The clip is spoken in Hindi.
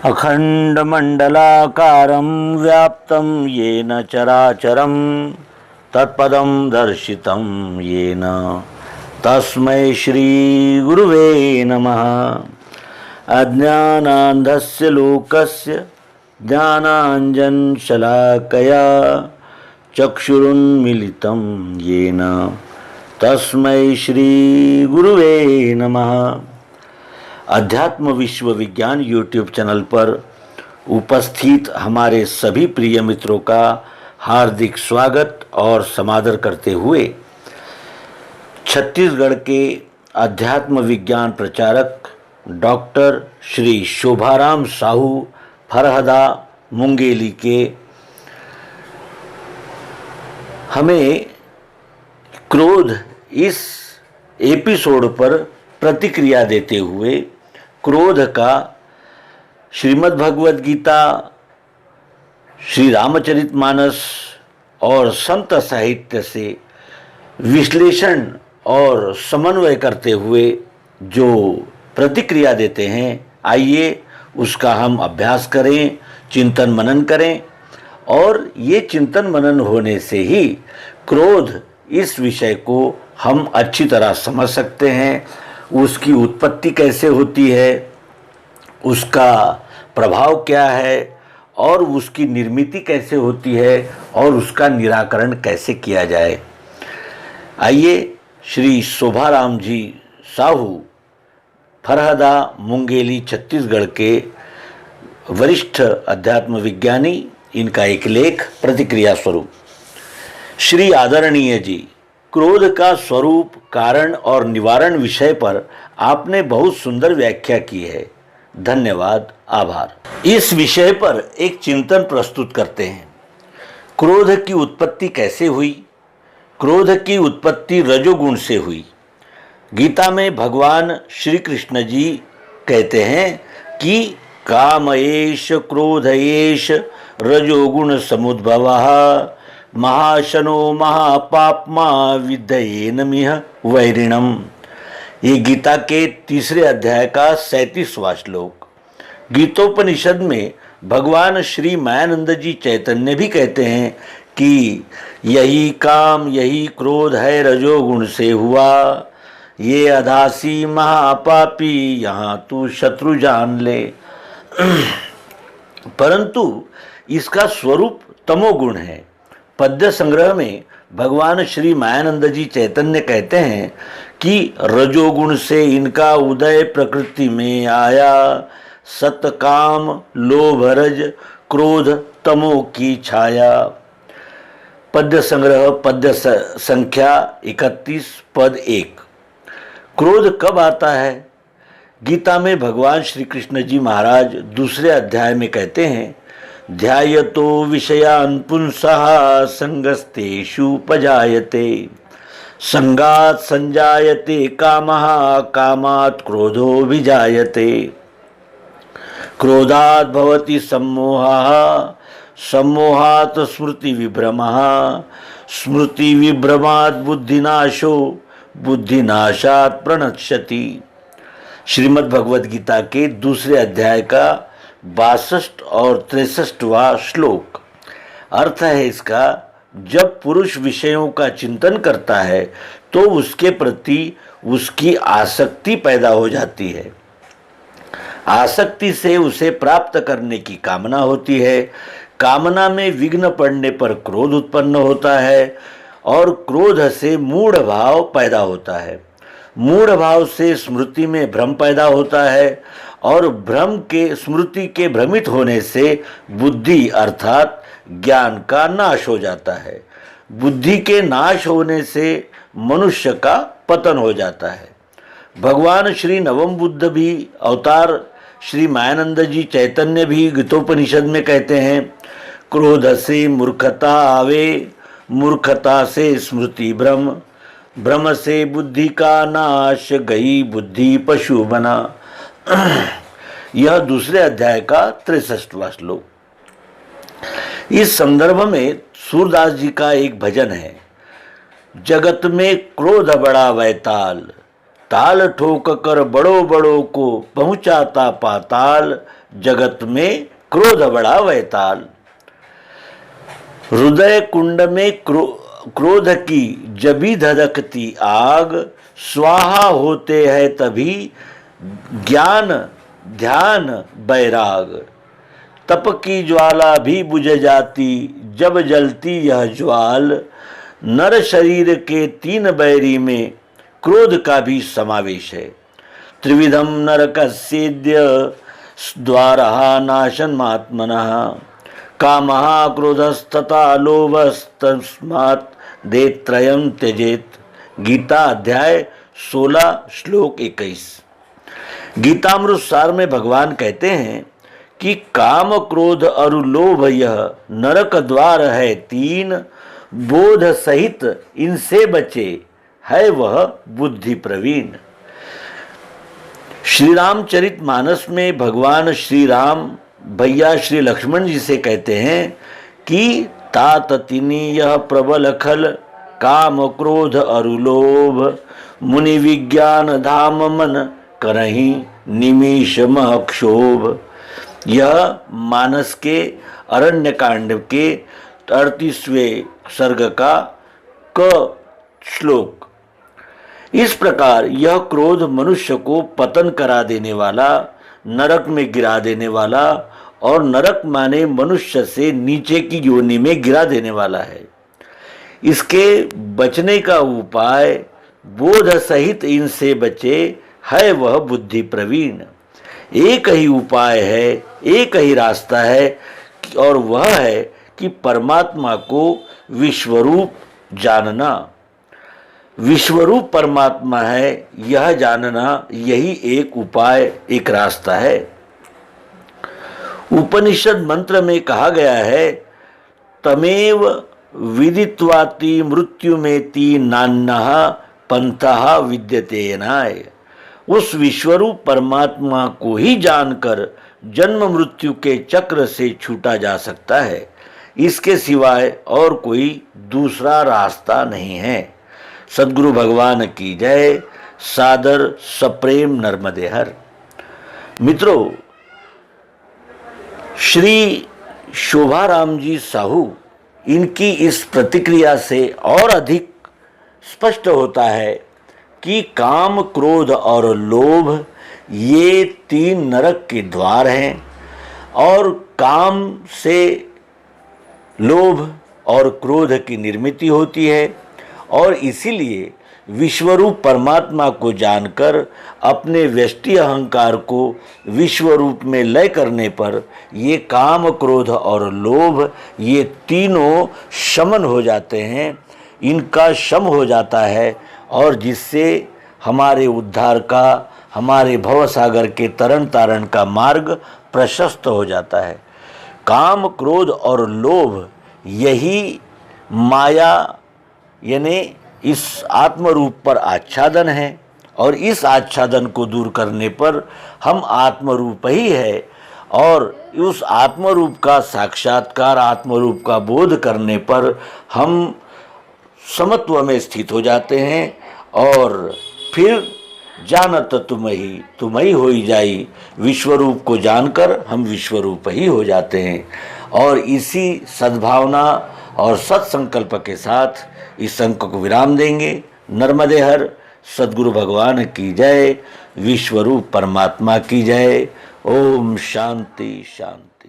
अखंडमंडलाकारं व्याप्तं येन चराचरं तत्पदं दर्शितं येन तस्मै श्री गुरुवे नमः। अज्ञानान्धस्य लोकस्य ज्ञानाञ्जनशलाकया चक्षुरुन्मीलितं येन तस्मै श्री गुरुवे नमः। अध्यात्म विश्व विज्ञान यूट्यूब चैनल पर उपस्थित हमारे सभी प्रिय मित्रों का हार्दिक स्वागत और समादर करते हुए छत्तीसगढ़ के अध्यात्म विज्ञान प्रचारक डॉक्टर श्री शोभाराम साहू फरहदा मुंगेली के हमें क्रोध इस एपिसोड पर प्रतिक्रिया देते हुए क्रोध का श्रीमद् भगवद गीता, श्री रामचरितमानस और संत साहित्य से विश्लेषण और समन्वय करते हुए जो प्रतिक्रिया देते हैं, आइए उसका हम अभ्यास करें, चिंतन मनन करें। और ये चिंतन मनन होने से ही क्रोध इस विषय को हम अच्छी तरह समझ सकते हैं। उसकी उत्पत्ति कैसे होती है, उसका प्रभाव क्या है और उसकी निर्मिति कैसे होती है और उसका निराकरण कैसे किया जाए। आइए श्री शोभाराम जी साहू फरहदा मुंगेली छत्तीसगढ़ के वरिष्ठ अध्यात्म विज्ञानी, इनका एक लेख प्रतिक्रिया स्वरूप। श्री आदरणीय जी, क्रोध का स्वरूप, कारण और निवारण विषय पर आपने बहुत सुंदर व्याख्या की है। धन्यवाद, आभार। इस विषय पर एक चिंतन प्रस्तुत करते हैं। क्रोध की उत्पत्ति कैसे हुई? क्रोध की उत्पत्ति रजोगुण से हुई। गीता में भगवान श्री कृष्ण जी कहते हैं कि काम एष क्रोध एष रजोगुण समुद्भवः महाशनो महापापमा विद्धयेन मिह वैरिणम। ये गीता के 3 अध्याय का 37वां श्लोक। गीतोपनिषद में भगवान श्री मायानंद जी चैतन्य भी कहते हैं कि यही काम यही क्रोध है रजोगुण से हुआ, ये अधासी महापापी यहाँ तू शत्रु जान ले। परंतु इसका स्वरूप तमोगुण है। पद्य संग्रह में भगवान श्री मायानंद जी चैतन्य कहते हैं कि रजोगुण से इनका उदय प्रकृति में आया, सतकाम लोभरज क्रोध तमो की छाया। पद्य संग्रह पद्य संख्या 31 पद 1। क्रोध कब आता है? गीता में भगवान श्री कृष्ण जी महाराज 2 अध्याय में कहते हैं, ध्यायतो विषयान् पुंसः संगस्तेषुपजायते, संगात् संजायते कामः, कामात् क्रोधो विजायते, क्रोधात् भवति सम्मोहः, सम्मोहात् स्मृति विभ्रमः, स्मृति विभ्रमात् बुद्धिनाशो, बुद्धिनाशात् प्रणश्यति। श्रीमद् भगवद गीता के 2 अध्याय का 62 और 63वां श्लोक। अर्थ है इसका, जब पुरुष विषयों का चिंतन करता है तो उसके प्रति उसकी आसक्ति पैदा हो जाती है। आसक्ति से उसे प्राप्त करने की कामना होती है। कामना में विघ्न पड़ने पर क्रोध उत्पन्न होता है और क्रोध से मूढ़ भाव पैदा होता है। मूढ़ भाव से स्मृति में भ्रम पैदा होता है और भ्रम के स्मृति के भ्रमित होने से बुद्धि अर्थात ज्ञान का नाश हो जाता है। बुद्धि के नाश होने से मनुष्य का पतन हो जाता है। भगवान श्री नवम बुद्ध भी अवतार श्री मायानंद जी चैतन्य भी गीतोपनिषद में कहते हैं, क्रोध से मूर्खता आवे, मूर्खता से स्मृति भ्रम, भ्रम से बुद्धि का नाश, गई बुद्धि पशु बना। यह 2 अध्याय का 63वां श्लोक। इस संदर्भ में सूरदास जी का एक भजन है, जगत में क्रोध बड़ा वैताल, ताल ठोक कर बड़ों बड़ों को पहुंचाता पाताल, जगत में क्रोध बड़ा वैताल। हृदय कुंड में क्रोध की जबी धधकती आग, स्वाहा होते हैं तभी ज्ञान ध्यान बैराग। तप की ज्वाला भी बुझ जाती जब जलती यह ज्वाल, नर शरीर के तीन बैरी में क्रोध का भी समावेश है। त्रिविधम नरकस्येद्य द्वारहा नाशनमात्मनः, कामः क्रोधस्तथा लोभस्तस्मात् देत्रयं त्यजेत। गीता अध्याय 16 श्लोक 21। गीतामृत सार में भगवान कहते हैं कि काम क्रोध और लोभ यह नरक द्वार है तीन, बोध सहित इनसे बचे है वह बुद्धि प्रवीण। श्री रामचरित मानस में भगवान श्री राम भैया श्री लक्ष्मण जी से कहते हैं कि तात तिनी यह प्रबल खल, काम क्रोध अरु लोभ, मुनि विज्ञान धाम मन करही निमिष क्षोभ। यह मानस के अरण्य कांड के 38वें सर्ग का क श्लोक। इस प्रकार यह क्रोध मनुष्य को पतन करा देने वाला, नरक में गिरा देने वाला और नरक माने मनुष्य से नीचे की योनि में गिरा देने वाला है। इसके बचने का उपाय बोध सहित इनसे बचे है वह बुद्धि प्रवीण। एक ही उपाय है, एक ही रास्ता है और वह है कि परमात्मा को विश्वरूप जानना। विश्वरूप परमात्मा है यह जानना, यही एक उपाय, एक रास्ता है। उपनिषद मंत्र में कहा गया है, तमेव विदित्वाति मृत्युमेति नान्यः पंथः विद्यते नाय। उस विश्वरूप परमात्मा को ही जानकर जन्म मृत्यु के चक्र से छूटा जा सकता है। इसके सिवाय और कोई दूसरा रास्ता नहीं है। सद्गुरु भगवान की जय। सादर सप्रेम नर्मदे हर। मित्रों, श्री शोभाराम जी साहू, इनकी इस प्रतिक्रिया से और अधिक स्पष्ट होता है कि काम क्रोध और लोभ ये तीन नरक के द्वार हैं और काम से लोभ और क्रोध की निर्मिति होती है और इसीलिए विश्वरूप परमात्मा को जानकर अपने व्यष्टि अहंकार को विश्वरूप में लय करने पर ये काम क्रोध और लोभ ये तीनों शमन हो जाते हैं, इनका शम हो जाता है और जिससे हमारे उद्धार का, हमारे भवसागर के तरन तारण का मार्ग प्रशस्त हो जाता है। काम क्रोध और लोभ यही माया यानी इस आत्मरूप पर आच्छादन है और इस आच्छादन को दूर करने पर हम आत्मरूप ही है और उस आत्मरूप का साक्षात्कार, आत्मरूप का बोध करने पर हम समत्व में स्थित हो जाते हैं और फिर जानत तुम ही होई जाई। विश्वरूप को जानकर हम विश्वरूप ही हो जाते हैं और इसी सद्भावना और सत्संकल्प के साथ इस अंक को विराम देंगे। नर्मदे हर। सद्गुरु भगवान की जय। विश्वरूप परमात्मा की जय। ओम शांति शांति।